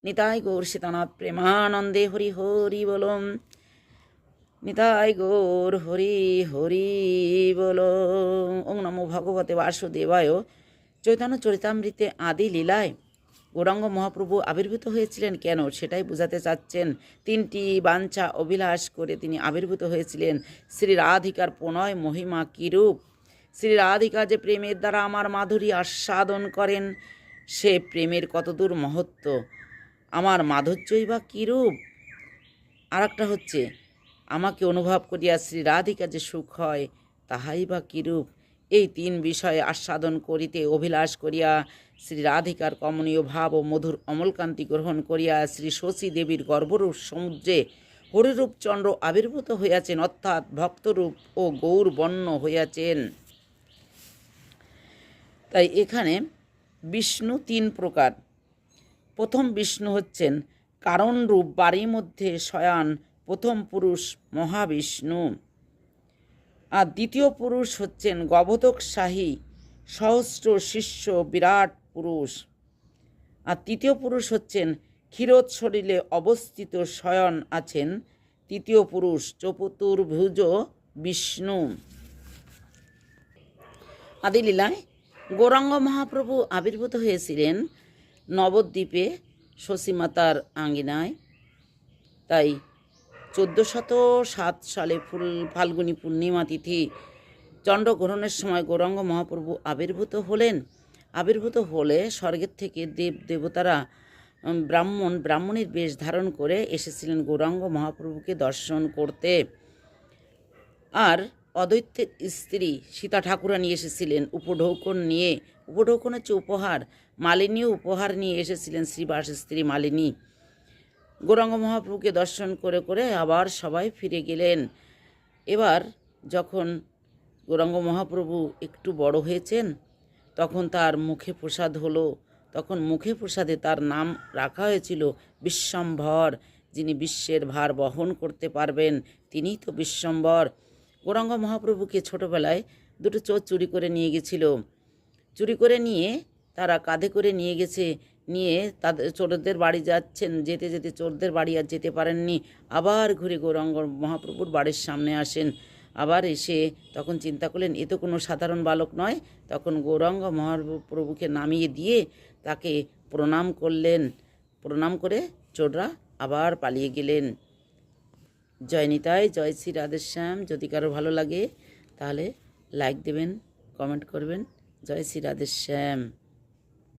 নিতাই গৌর সীতানাথ প্রেমানন্দে হরি হরি বলম। নিতাই গৌর হরি হরি বল। ওং নমো ভগবতে বাসুদেবায়। চৈতন্য চরিতামৃতে আদি লীলায় গৌরাঙ্গ মহাপ্রভু আবির্ভূত হয়েছিলেন কেন সেটাই বোঝাতে চাচ্ছেন। তিনটি বাঞ্ছা অভিলাষ করে তিনি আবির্ভূত হয়েছিলেন। শ্রী রাধিকার প্রণয় মহিমা কীরূপ, শ্রী রাধিকা যে প্রেমের দ্বারা আমার মাধুরী আস্বাদন করেন, সে প্রেমের কতদূর মহত্ব, আমার মাধুর্যই বা কীরূপ। আর একটা হচ্ছে, আমাকে অনুভব করিয়া শ্রী রাধিকা যে সুখ হয়, তাহাই বা কীরূপ। এই তিন বিষয়ে আস্বাদন করিতে অভিলাষ করিয়া শ্রী রাধিকার কমনীয় ভাব ও মধুর অমলকান্তি গ্রহণ করিয়া শ্রী শশী দেবীর গর্ভরূপ সমুদ্রে হরিরূপচন্দ্র আবির্ভূত হইয়াছেন, অর্থাৎ ভক্তরূপ ও গৌরবর্ণ হইয়াছেন। তাই এখানে বিষ্ণু তিন প্রকার। প্রথম বিষ্ণু হচ্ছেন কারণরূপ বাড়ির মধ্যে শয়ান প্রথম পুরুষ মহাবিষ্ণু। আর দ্বিতীয় পুরুষ হচ্ছেন গবধকশাহী সহস্র শিষ্য বিরাট পুরুষ। আর তৃতীয় পুরুষ হচ্ছেন ক্ষীরোদ শরীরে অবস্থিত শয়ন আছেন তৃতীয় পুরুষ চতুর্ভুজ বিষ্ণু। আদিলীলায় গৌরাঙ্গ মহাপ্রভু আবির্ভূত হয়েছিলেন নবদ্বীপে শশীমাতার আঙ্গিনায়। তাই 1407 সালে ফাল্গুনী পূর্ণিমা তিথি চন্দ্রগ্রহণের সময় গৌরাঙ্গ মহাপ্রভু আবির্ভূত হলেন। আবির্ভূত হলে স্বর্গের থেকে দেবতারা ব্রাহ্মণের বেশ ধারণ করে এসেছিলেন গৌরাঙ্গ মহাপ্রভুকে দর্শন করতে। আর অদ্বৈতের স্ত্রী সীতা ঠাকুরানী এসেছিলেন উপঢৌকন নিয়ে। উপঢৌকন হচ্ছে উপহার, মালিনীও উপহার নিয়ে এসেছিলেন শ্রীবাস স্ত্রী মালিনী। গৌরাঙ্গ মহাপ্রভুকে দর্শন করে করে আবার সবাই ফিরে গেলেন। এবার যখন গৌরাঙ্গ মহাপ্রভু একটু বড় হয়েছেন, তখন তার মুখে প্রসাদ হলো। তখন মুখে প্রসাদে তার নাম রাখা হয়েছিল বিশ্বম্ভর। যিনি বিশ্বের ভার বহন করতে পারবেন, তিনিই তো বিশ্বম্ভর। গৌরাঙ্গ মহাপ্রভুকে ছোটোবেলায় দুটো চোর চুরি করে নিয়ে গেছিল। চুরি করে নিয়ে তারা কাঁধে করে নিয়ে গেছে। নিয়ে তাদের চোরদের বাড়ি যাচ্ছেন, যেতে যেতে চোরদের বাড়ি আর যেতে পারেননি। আবার ঘুরে গৌরাঙ্গ মহাপ্রভুর বাড়ির সামনে আসেন। আবার এসে তখন চিন্তা করলেন, এ তো কোনো সাধারণ বালক নয়। তখন গৌরাঙ্গ মহাপ্রভুকে নামিয়ে দিয়ে তাকে প্রণাম করলেন। প্রণাম করে চোররা আবার পালিয়ে গেলেন। জয় নিতাই, জয় শ্রী রাধেশ্যাম। যদি কারো ভালো লাগে তাহলে লাইক দেবেন, কমেন্ট করবেন। জয় শ্রী রাধেশ্যাম।